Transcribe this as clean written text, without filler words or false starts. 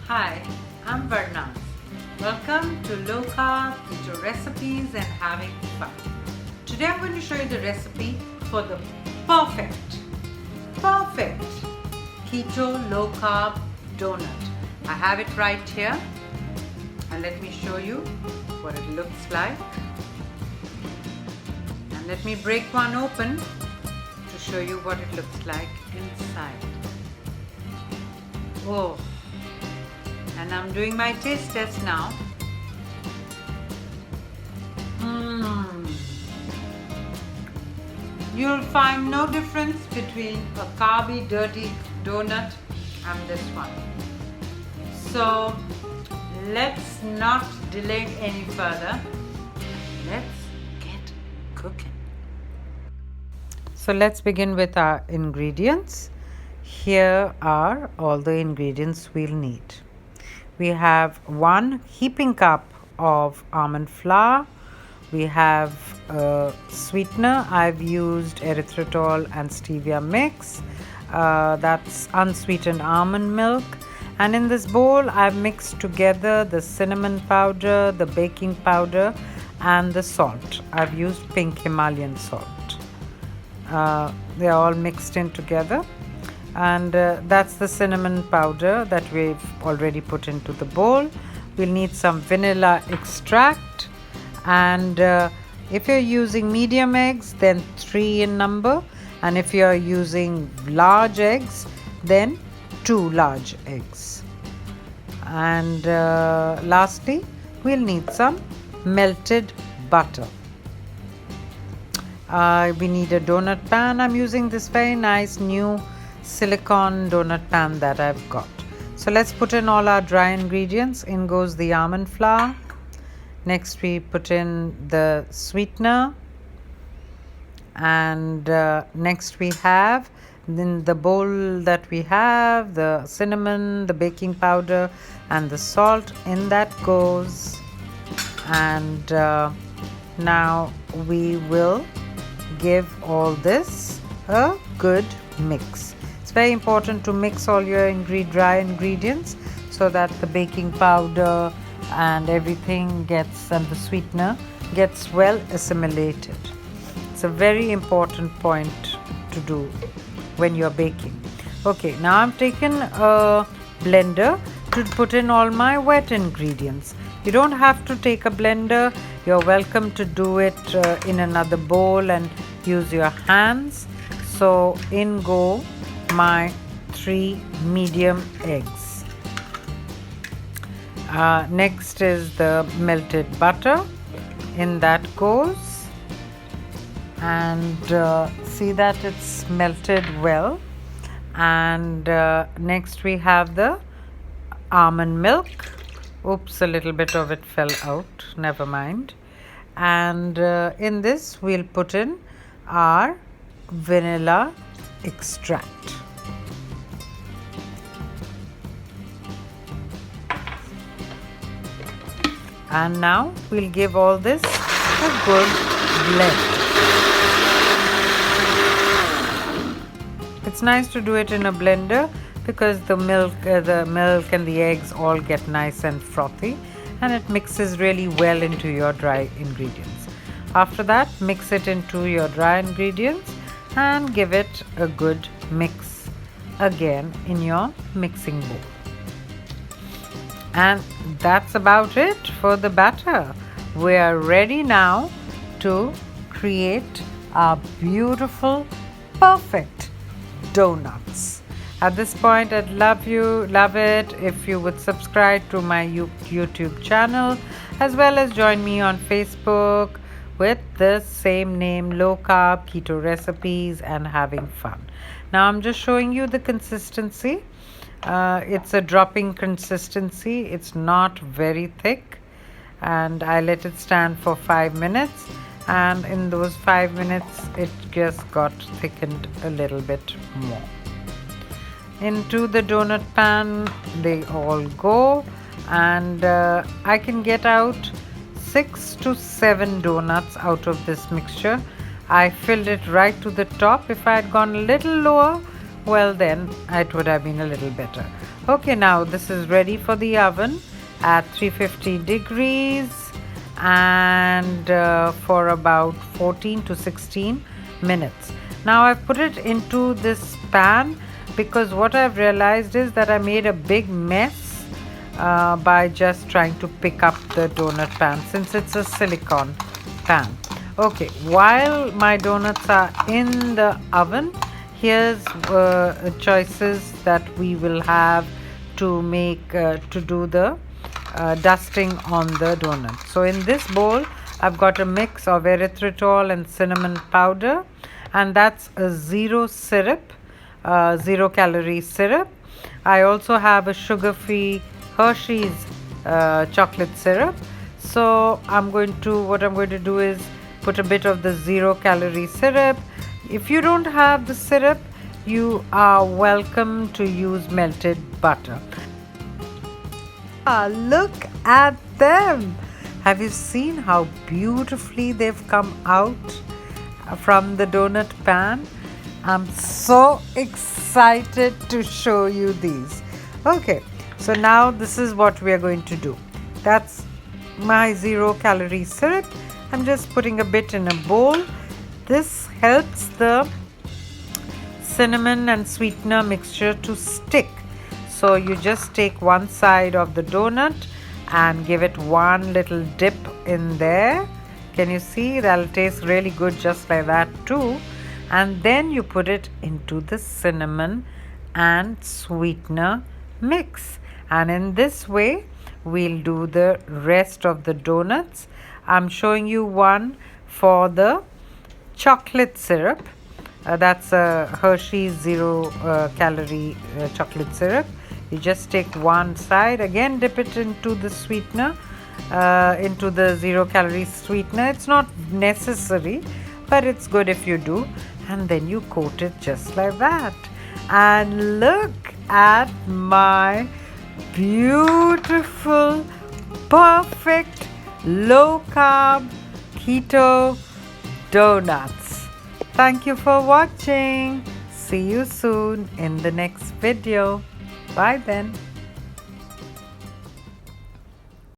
Hi, I'm Varna. Welcome to Low Carb Keto Recipes and Having Fun. Today I'm going to show you the recipe for the perfect keto low carb donut. I have it right here and let me show you what it looks like. And let me break one open to show you what it looks like inside. Oh, and I'm doing my taste test now. You'll find no difference between a carby, dirty donut and this one. So let's not delay any further. Let's get cooking. So let's begin with our ingredients. Here are all the ingredients we'll need. We have 1 heaping cup of almond flour. We have a sweetener. I've used erythritol and stevia mix. That's unsweetened almond milk. And in this bowl, I've mixed together the cinnamon powder, the baking powder, and the salt. I've used pink Himalayan salt. They're all mixed in together. And that's the cinnamon powder that we've already put into the bowl. We'll need some vanilla extract, and if you're using medium eggs, then 3 in number, and if you're using large eggs, then 2 large eggs. And lastly, we'll need some melted butter. We need a donut pan. I'm using this very nice new silicone donut pan that I've got. So let's put in all our dry ingredients. In goes the almond flour. Next we put in the sweetener, and next we have in the bowl that we have the cinnamon, the baking powder, and the salt. In that goes, and now we will give all this a good mix. It's very important to mix all your dry ingredients so that the baking powder and everything gets, and the sweetener gets well assimilated. It's a very important point to do when you're baking. Okay, now I've taken a blender to put in all my wet ingredients. You don't have to take a blender. You're welcome to do it in another bowl and use your hands. So in go my 3 medium eggs. Next is the melted butter. In that goes, and see that it's melted well. And next we have the almond milk. Oops, a little bit of it fell out, never mind. And in this we'll put in our vanilla extract. And now we'll give all this a good blend. It's nice to do it in a blender because the milk and the eggs all get nice and frothy, and it mixes really well into your dry ingredients. After that, mix it into your dry ingredients and give it a good mix again in your mixing bowl. And that's about it for the batter. We are ready now to create our beautiful, perfect donuts. At this point, I'd love it if you would subscribe to my YouTube channel, as well as join me on Facebook with the same name, Low Carb Keto Recipes and Having Fun. Now I'm just showing you the consistency. It's a dropping consistency. It's not very thick, and I let it stand for 5 minutes, and in those 5 minutes it just got thickened a little bit more. Into the donut pan they all go, and I can get out 6 to 7 donuts out of this mixture. I filled it right to the top. If I had gone a little lower, well then it would have been a little better. Okay, now this is ready for the oven at 350 degrees and for about 14 to 16 minutes. Now I've put it into this pan because what I've realized is that I made a big mess by just trying to pick up the donut pan since it's a silicone pan. Okay, while my donuts are in the oven, here's choices that we will have to make to do the dusting on the donut. So in this bowl I've got a mix of erythritol and cinnamon powder, and that's a zero calorie syrup. I also have a sugar-free Hershey's chocolate syrup. So what I'm going to do is put a bit of the 0 calorie syrup. If you don't have the syrup, you are welcome to use melted butter. Look at them! Have you seen how beautifully they've come out from the donut pan? I'm so excited to show you these. Okay, so now this is what we are going to do. That's my 0 calorie syrup. I'm just putting a bit in a bowl. This helps the cinnamon and sweetener mixture to stick. So you just take one side of the donut and give it one little dip in there. Can you see? That'll taste really good just like that too. And then you put it into the cinnamon and sweetener mix. And in this way, we'll do the rest of the donuts. I'm showing you one for the chocolate syrup. That's a Hershey's 0 calorie chocolate syrup. You just take one side, again dip it into the sweetener, into the 0 calorie sweetener. It's not necessary, but it's good if you do. And then you coat it just like that. And look at my beautiful, perfect, low carb, keto donuts. Thank you for watching. See you soon in the next video. Bye then.